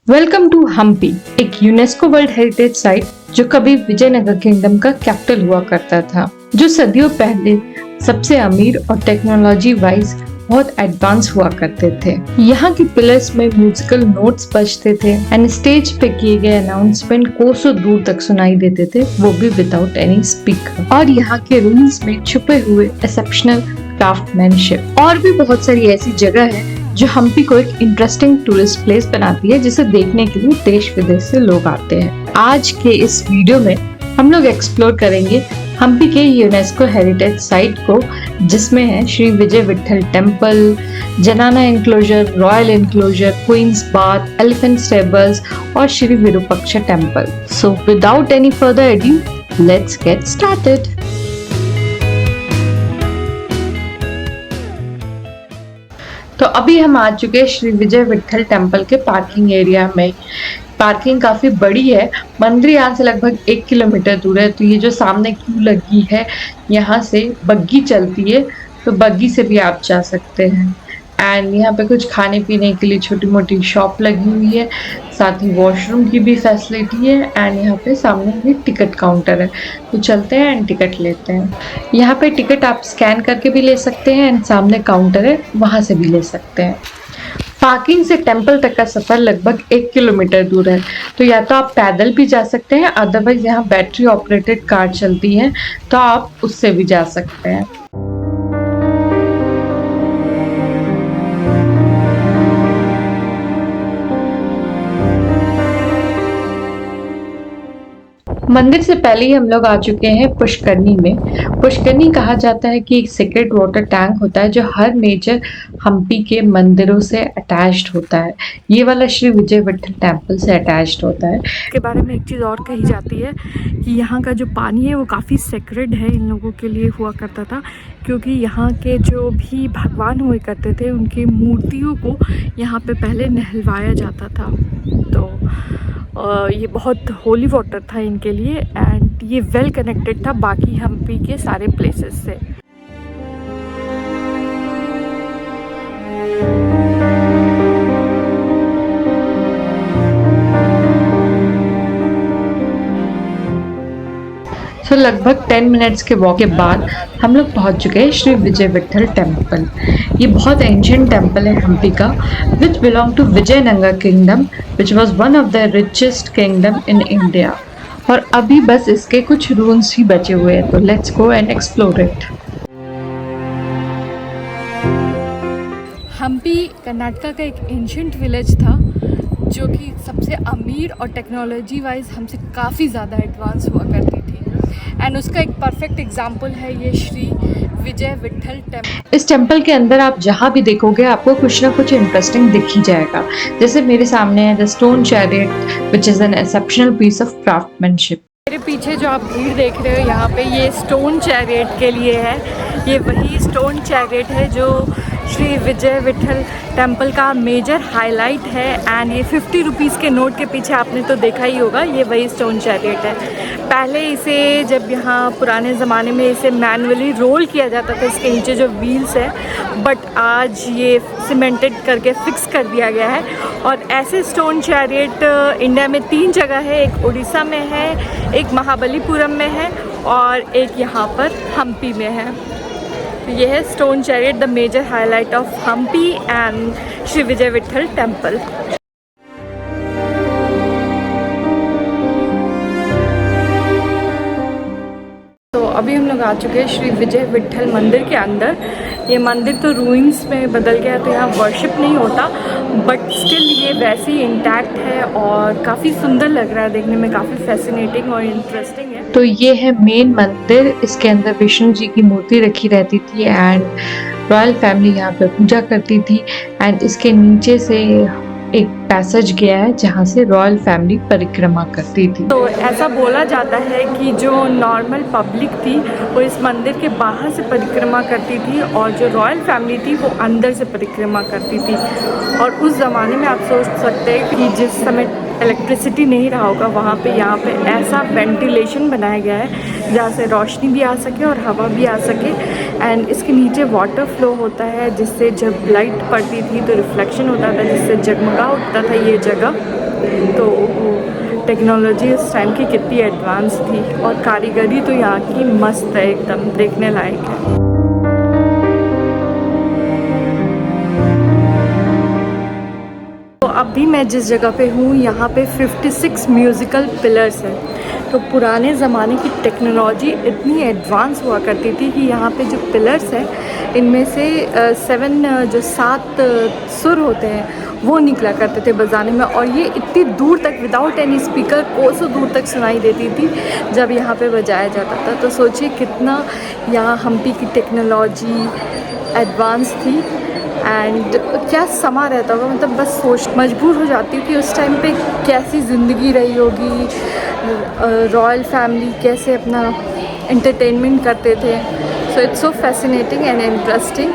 Welcome to Hampi, एक UNESCO world heritage site जो कभी विजयनगर किंगडम का कैपिटल हुआ करता था, जो सदियों पहले सबसे अमीर और टेक्नोलॉजी वाइज बहुत एडवांस हुआ करते थे। यहाँ की पिलर्स में म्यूजिकल नोट्स बजते थे एंड स्टेज पे किए गए अनाउंसमेंट कोसों दूर तक सुनाई देते थे, वो भी विदाउट एनी स्पीकर। और यहाँ के रूम्स में छुपे हुए एक्सेप्शनल क्राफ्टमैनशिप और भी बहुत सारी ऐसी जगह है जो हम्पी को एक इंटरेस्टिंग टूरिस्ट प्लेस बनाती है, जिसे देखने के लिए देश विदेश से लोग आते हैं। आज के इस वीडियो में हम लोग एक्सप्लोर करेंगे हम्पी के यूनेस्को हेरिटेज साइट को, जिसमें है Shri Vijaya Vitthal temple, Zanana enclosure, royal enclosure, queens bath, elephant stables और Shri Virupaksha temple. So without any further adieu, let's get started. तो अभी हम आ चुके हैं श्री विजय विठल टेम्पल के पार्किंग एरिया में। पार्किंग काफी बड़ी है, मंदिर यहाँ से लगभग 1 किलोमीटर दूर है। तो ये जो सामने क्यू लगी है, यहाँ से बग्गी चलती है, तो बग्गी से भी आप जा सकते हैं। एंड यहाँ पे कुछ खाने पीने के लिए छोटी मोटी शॉप लगी हुई है, साथ ही वॉशरूम की भी फैसिलिटी है। एंड यहाँ पे सामने भी टिकट काउंटर है, तो चलते हैं एंड टिकट लेते हैं। यहाँ पे टिकट आप स्कैन करके भी ले सकते हैं एंड सामने काउंटर है, वहाँ से भी ले सकते हैं। पार्किंग से टेम्पल तक का सफर लगभग 1 किलोमीटर दूर है, तो या तो आप पैदल भी जा सकते हैं, अदरवाइज यहाँ बैटरी ऑपरेटेड कार चलती है, तो आप उससे भी जा सकते हैं। मंदिर से पहले ही हम लोग आ चुके हैं पुष्करनी में। पुष्करनी कहा जाता है कि एक सीक्रेट वाटर टैंक होता है जो हर मेजर हम्पी के मंदिरों से अटैच्ड होता है। ये वाला श्री विजय विठल टेम्पल से अटैच्ड होता है। के बारे में एक चीज़ और कही जाती है कि यहाँ का जो पानी है वो काफ़ी सेक्रेड है, इन लोगों के लिए हुआ करता था, क्योंकि यहाँ के जो भी भगवान हुए करते थे उनकी मूर्तियों को यहाँ पे पहले नहलवाया जाता था। तो ये बहुत होली वाटर था इनके लिए, एंड ये वेल कनेक्टेड था बाकी हम्पी के सारे प्लेसेस से। तो लगभग 10 मिनट्स के वॉक के बाद हम लोग पहुंच चुके हैं श्री विजय विठल टेम्पल। ये बहुत एंशिएंट टेम्पल है हम्पी का, which belong to Vijayanagar kingdom, which was one of the richest kingdom in India. और अभी बस इसके कुछ रूम्स ही बचे हुए हैं, तो let's go and explore it. Hampi Karnataka का एक एंशिएंट विलेज था जो कि सबसे अमीर और टेक्नोलॉजी वाइज हमसे काफ़ी ज़्यादा एडवांस हुआ करती थी, एंड उसका एक परफेक्ट एग्जाम्पल है ये श्री विजय विठल टेम्पल। इस टेम्पल के अंदर आप जहाँ भी देखोगे आपको कुछ ना कुछ इंटरेस्टिंग दिख ही जाएगा। जैसे मेरे सामने है the stone chariot, which is an exceptional piece of craftsmanship. मेरे पीछे जो आप भीड़ देख रहे हो यहाँ पे, ये स्टोन चैरियट के लिए है। ये वही स्टोन चैरियट है जो श्री विजय विठल टेम्पल का मेजर हाईलाइट है, एंड ये 50 रुपीज़ के नोट के पीछे आपने तो देखा ही होगा, ये वही स्टोन चैरियट है। पहले इसे जब यहाँ पुराने ज़माने में इसे मैनुअली रोल किया जाता था, इसके नीचे जो व्हील्स है, बट आज ये सीमेंटेड करके फिक्स कर दिया गया है। और ऐसे स्टोन चैरियट इंडिया में 3 जगह है, एक उड़ीसा में है, एक महाबलीपुरम में है और एक यहाँ पर हम्पी में है। यह है stone chariot, the major highlight of Hampi and Shri Vijaya Vitthal temple. तो अभी हम लोग आ चुके हैं श्री विजय विठल मंदिर के अंदर। ये मंदिर तो रूइंस में बदल गया है, तो यहाँ वर्शिप नहीं होता, बट स्टिल ये वैसे ही इंटैक्ट है और काफ़ी सुंदर लग रहा है देखने में, काफ़ी फैसिनेटिंग और इंटरेस्टिंग है। तो ये है मेन मंदिर, इसके अंदर विष्णु जी की मूर्ति रखी रहती थी एंड रॉयल फैमिली यहाँ पे पूजा करती थी। एंड इसके नीचे से एक पैसेज गया है जहाँ से रॉयल फैमिली परिक्रमा करती थी। तो ऐसा बोला जाता है कि जो नॉर्मल पब्लिक थी वो इस मंदिर के बाहर से परिक्रमा करती थी, और जो रॉयल फैमिली थी वो अंदर से परिक्रमा करती थी। और उस ज़माने में आप सोच सकते हैं कि जिस समय इलेक्ट्रिसिटी नहीं रहा होगा, वहाँ पे यहाँ पे ऐसा वेंटिलेशन बनाया गया है जहाँ से रोशनी भी आ सके और हवा भी आ सके। एंड इसके नीचे वाटर फ्लो होता है, जिससे जब लाइट पड़ती थी तो रिफ्लेक्शन होता था, जिससे जगमगा उठता था ये जगह। तो टेक्नोलॉजी उस टाइम की कितनी एडवांस थी और कारीगरी तो यहाँ की मस्त है, एकदम देखने लायक है। तो अभी मैं जिस जगह पे हूँ यहाँ पे 56 म्यूज़िकल पिलर्स हैं। तो पुराने ज़माने की टेक्नोलॉजी इतनी एडवांस हुआ करती थी कि यहाँ पे जो पिलर्स हैं इनमें से 7 सुर होते हैं वो निकला करते थे बजाने में, और ये इतनी दूर तक विदाउट एनी स्पीकर कोसों दूर तक सुनाई देती थी जब यहाँ पे बजाया जाता था। तो सोचिए कितना यहाँ हम्पी की टेक्नोलॉजी एडवांस थी एंड क्या समा रहता होगा। मतलब बस सोच मजबूर हो जाती हूँ कि उस टाइम पे कैसी ज़िंदगी रही होगी, रॉयल फैमिली कैसे अपना एंटरटेनमेंट करते थे। So it's so fascinating and interesting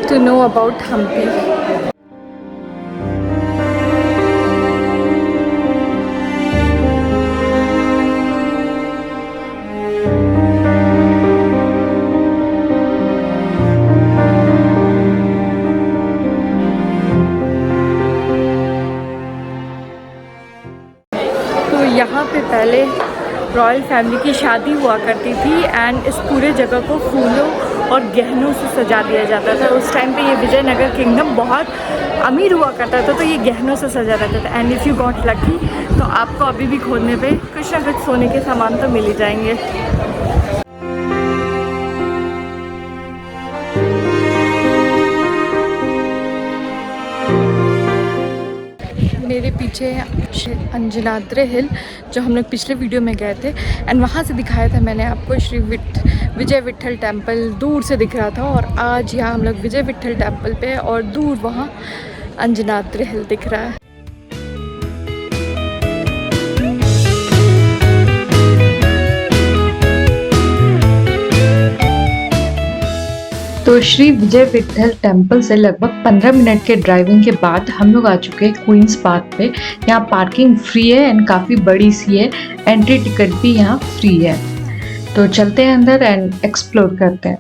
to know about Hampi. यहाँ पे पहले रॉयल फैमिली की शादी हुआ करती थी एंड इस पूरे जगह को फूलों और गहनों से सजा दिया जाता था। उस टाइम पे ये विजयनगर किंगडम बहुत अमीर हुआ करता था, तो ये गहनों से सजा रहता था। And if you got lucky तो आपको अभी भी खोदने पे कुछ ना कुछ सोने के सामान तो मिल ही जाएंगे। मेरे पीछे अंजनाद्री हिल जो हम लोग पिछले वीडियो में गए थे एंड वहाँ से दिखाया था मैंने आपको श्री विजय विट्ठल टेम्पल दूर से दिख रहा था। और आज यहाँ हम लोग विजय विट्ठल टेम्पल पे और दूर वहाँ अंजनाद्री हिल दिख रहा है। तो श्री विजय विट्ठल टेम्पल से लगभग 15 मिनट के ड्राइविंग के बाद हम लोग आ चुके हैं क्वींस पार्क पे। यहाँ पार्किंग फ्री है एंड काफ़ी बड़ी सी है, एंट्री टिकट भी यहाँ फ्री है। तो चलते हैं अंदर एंड एक्सप्लोर करते हैं।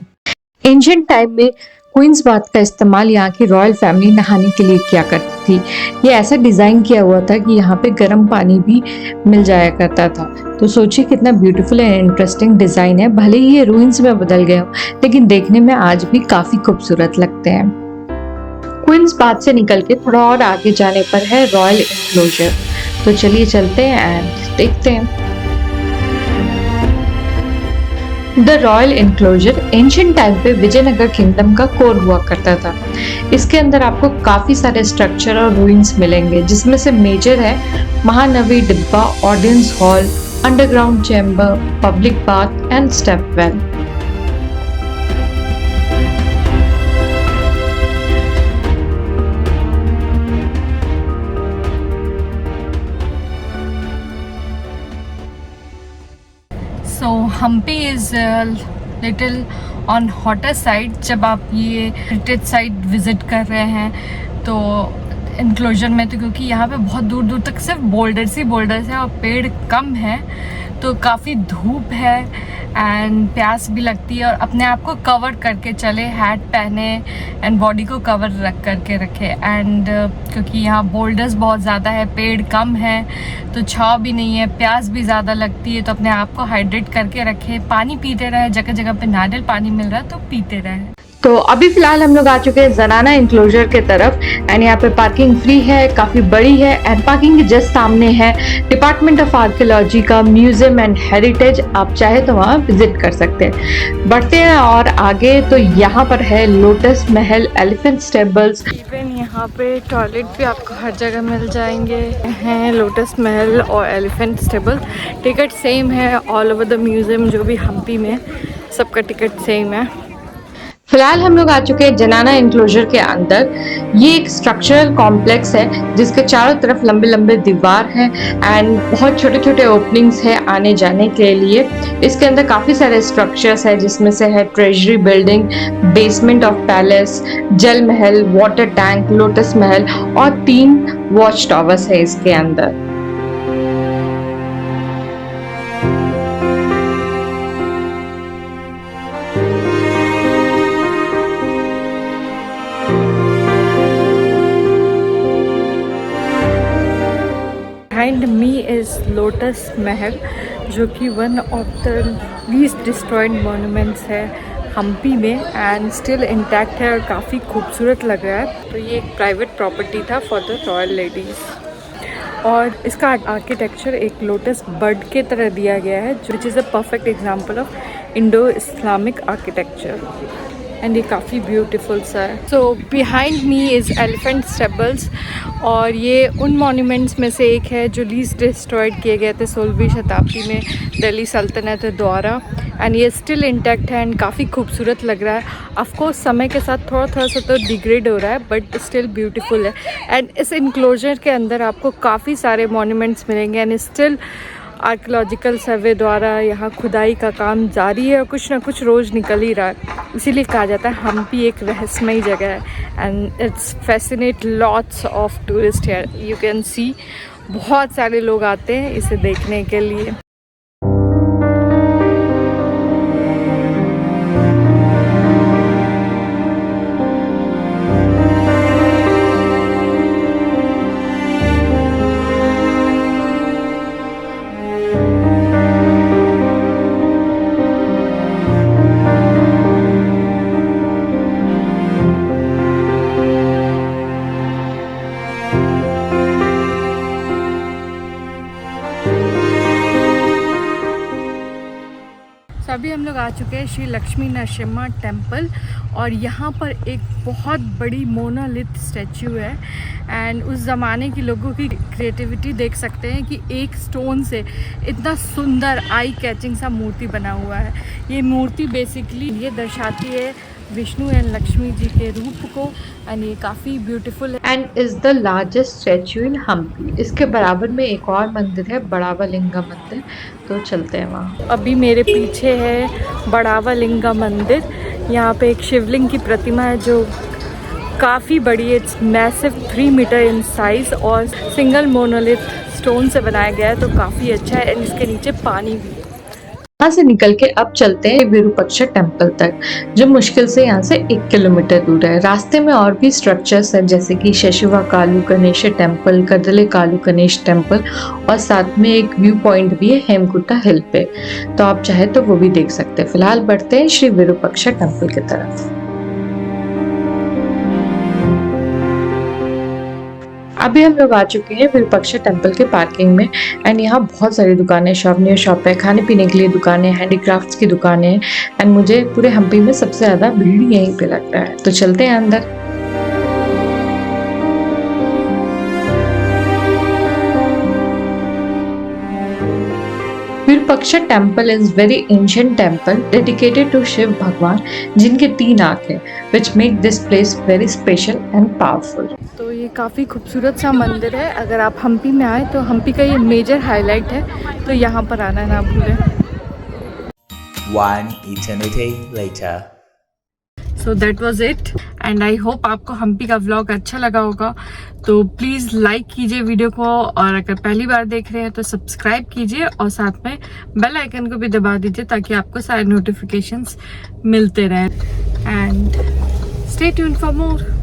एंशिएंट टाइम में क्वींस बाथ का इस्तेमाल यहाँ की रॉयल फैमिली नहाने के लिए किया करती थी। ये ऐसा डिज़ाइन किया हुआ था कि यहाँ पे गर्म पानी भी मिल जाया करता था। तो सोचिए कितना ब्यूटीफुल एंड इंटरेस्टिंग डिज़ाइन है। भले ही ये रूइंस में बदल गए हो लेकिन देखने में आज भी काफ़ी खूबसूरत लगते हैं। क्वींस बाथ से निकल के थोड़ा और आगे जाने पर है रॉयल एनक्लोजर। तो चलिए चलते हैं एंड देखते हैं। The royal enclosure ancient time पे विजयनगर किंगडम का कोर हुआ करता था। इसके अंदर आपको काफ़ी सारे स्ट्रक्चर और रूइंस मिलेंगे, जिसमें से मेजर है Mahanavami Dibba, audience hall, underground chamber, public bath and step well. So Hampi is little on hotter side. जब आप ये हेरिटेज साइट विज़िट कर रहे हैं तो इनक्लोजर में, तो क्योंकि यहाँ पे बहुत दूर दूर तक सिर्फ बोल्डर्स ही बोल्डर्स हैं और पेड़ कम है, तो काफ़ी धूप है एंड प्यास भी लगती है। और अपने आप को कवर करके चले, हैट पहने एंड बॉडी को कवर रख करके रखे। एंड क्योंकि यहाँ बोल्डर्स बहुत ज़्यादा है, पेड़ कम है, तो छाँव भी नहीं है, प्यास भी ज़्यादा लगती है, तो अपने आप को हाइड्रेट करके रखे। पानी पीते रहे, जगह जगह पे नारियल पानी मिल रहा है तो पीते रहे। तो अभी फिलहाल हम लोग आ चुके हैं जनाना इंक्लोजर के तरफ एंड यहाँ पे पार्किंग फ्री है, काफ़ी बड़ी है। एंड पार्किंग के जस्ट सामने है डिपार्टमेंट ऑफ आर्कियोलॉजी का म्यूजियम एंड हेरिटेज। आप चाहे तो वहाँ विजिट कर सकते हैं। बढ़ते हैं और आगे, तो यहाँ पर है लोटस महल, एलिफेंट स्टेबल्स। इवन यहाँ पे टॉयलेट भी आपको हर जगह मिल जाएंगे हैं। लोटस महल और एलिफेंट स्टेबल टिकट सेम है ऑल ओवर द म्यूजियम, जो भी हम्पी में सबका टिकट सेम है। फिलहाल हम लोग आ चुके हैं जनाना इंक्लोजर के अंदर। ये एक स्ट्रक्चरल कॉम्प्लेक्स है जिसके चारों तरफ लंबे लंबे दीवार हैं एंड बहुत छोटे छोटे ओपनिंग्स है आने जाने के लिए। इसके अंदर काफ़ी सारे स्ट्रक्चर्स है, जिसमें से है treasury building, basement of palace, जल महल, वाटर टैंक, लोटस महल और 3 वॉच टावर्स है इसके अंदर। बिहाइंड मी इज़ लोटस महल, जो कि one of the least destroyed monuments है हम्पी में एंड स्टिल इंटैक्ट है और काफ़ी खूबसूरत लग रहा है। तो ये एक प्राइवेट प्रॉपर्टी था फॉर द रॉयल लेडीज़ और इसका आर्किटेक्चर एक लोटस बर्ड के तरह दिया गया है, which is a perfect example of Indo Islamic architecture and ये काफ़ी ब्यूटीफुल सा है। सो behind me is elephant stables और ये उन मॉन्यूमेंट्स में से एक है जो लीस्ट डिस्ट्रॉयड किए गए थे 16वीं शताब्दी में दिल्ली सल्तनत द्वारा एंड ये स्टिल इंटैक्ट है एंड काफ़ी खूबसूरत लग रहा है। ऑफकोर्स समय के साथ थोड़ा सा तो डिग्रेड हो रहा है बट स्टिल ब्यूटीफुल है एंड इस इंक्लोजर के अंदर आपको काफ़ी सारे मॉन्यूमेंट्स मिलेंगे एंड स्टिल आर्कियोलॉजिकल सर्वे द्वारा यहाँ खुदाई का काम जारी है और कुछ ना कुछ रोज़ निकल ही रहा है। इसीलिए कहा जाता है हम्पी एक रहस्यमयी जगह है and it's fascinate lots of tourist here. You can see बहुत सारे लोग आते हैं इसे देखने के लिए। अभी हम लोग आ चुके हैं श्री लक्ष्मी नरसिम्हा टेम्पल और यहाँ पर एक बहुत बड़ी मोनोलिथ स्टैचू है एंड उस ज़माने के लोगों की क्रिएटिविटी देख सकते हैं कि एक स्टोन से इतना सुंदर आई कैचिंग सा मूर्ति बना हुआ है। ये मूर्ति बेसिकली ये दर्शाती है विष्णु एंड लक्ष्मी जी के रूप को एंड ये काफ़ी ब्यूटीफुल है and is the largest statue in Hampi. इसके बराबर में एक और मंदिर है, बड़ावा लिंगा मंदिर, तो चलते हैं वहाँ। अभी मेरे पीछे है बड़ावा लिंगा मंदिर। यहाँ पे एक शिवलिंग की प्रतिमा है जो काफ़ी बड़ी है, it's massive 3 meter in size और सिंगल मोनोलिथ स्टोन से बनाया गया है तो काफ़ी अच्छा है एंड इसके नीचे पानी भी। यहाँ से निकल के अब चलते हैं विरूपाक्षा टेम्पल तक, जो मुश्किल से यहाँ से 1 किलोमीटर दूर है। रास्ते में और भी स्ट्रक्चर्स हैं जैसे कि शशिवा कालू गणेश टेम्पल, कदले कालू गणेश टेम्पल और साथ में एक व्यू पॉइंट भी है हेमकुटा हिल पे, तो आप चाहे तो वो भी देख सकते हैं। फिलहाल बढ़ते हैं श्री विरूपाक्षा टेम्पल की तरफ। अभी हम लोग आ चुके हैं विरूपाक्षा टेम्पल के पार्किंग में एंड यहाँ बहुत सारी दुकानें, शॉप शॉप है, खाने पीने के लिए दुकानें, हैंडीक्राफ्ट्स की दुकानें हैं एंड मुझे पूरे हम्पी में सबसे ज़्यादा भीड़ यहीं पे लगता है, तो चलते हैं अंदर। Virupaksha temple is very ancient temple dedicated to Shiva भगवान जिनके 3 आंख है, which make this place very special and powerful। तो ये काफ़ी खूबसूरत सा मंदिर है। अगर आप हम्पी में आए तो हम्पी का ये मेजर हाईलाइट है, तो यहाँ पर आना ना भूलें। One eternity later. So that was it and I hope आपको हम्पी का व्लॉग अच्छा लगा होगा। तो प्लीज़ लाइक कीजिए वीडियो को और अगर पहली बार देख रहे हैं तो सब्सक्राइब कीजिए और साथ में बेल आइकन को भी दबा दीजिए ताकि आपको सारे नोटिफिकेशंस मिलते रहें and stay tuned for more.